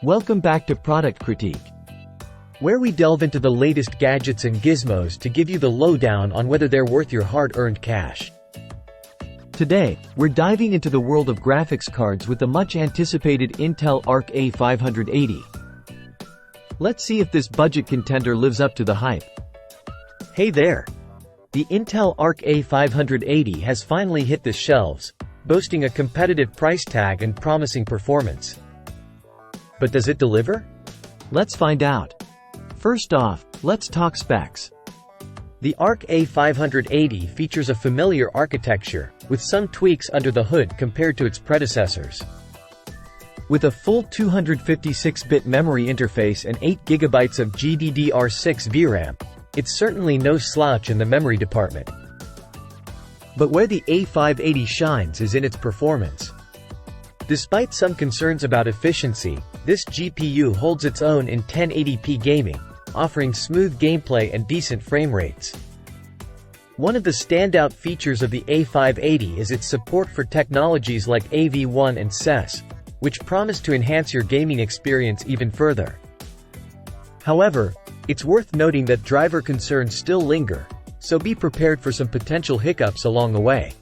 Welcome back to Product Critique, where we delve into the latest gadgets and gizmos to give you the lowdown on whether they're worth your hard-earned cash. Today, we're diving into the world of graphics cards with the much-anticipated Intel Arc A580. Let's see if this budget contender lives up to the hype. Hey there! The Intel Arc A580 has finally hit the shelves, boasting a competitive price tag and promising performance. But does it deliver? Let's find out. First off, let's talk specs. The Arc A580 features a familiar architecture, with some tweaks under the hood compared to its predecessors. With a full 256-bit memory interface and 8GB of GDDR6 VRAM, it's certainly no slouch in the memory department. But where the A580 shines is in its performance. Despite some concerns about efficiency, this GPU holds its own in 1080p gaming, offering smooth gameplay and decent frame rates. One of the standout features of the A580 is its support for technologies like AV1 and SES, which promise to enhance your gaming experience even further. However, it's worth noting that driver concerns still linger, so be prepared for some potential hiccups along the way.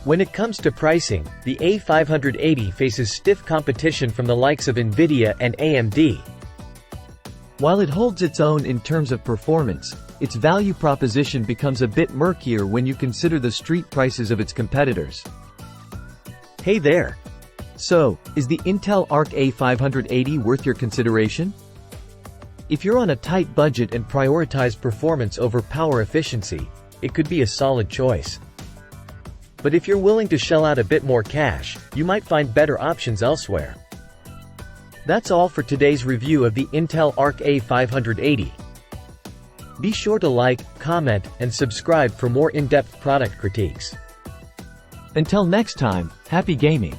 When it comes to pricing, the A580 faces stiff competition from the likes of Nvidia and AMD. While it holds its own in terms of performance, its value proposition becomes a bit murkier when you consider the street prices of its competitors. Hey there! So, is the Intel Arc A580 worth your consideration? If you're on a tight budget and prioritize performance over power efficiency, it could be a solid choice. But if you're willing to shell out a bit more cash, you might find better options elsewhere. That's all for today's review of the Intel Arc A580. Be sure to like, comment, and subscribe for more in-depth product critiques. Until next time, happy gaming!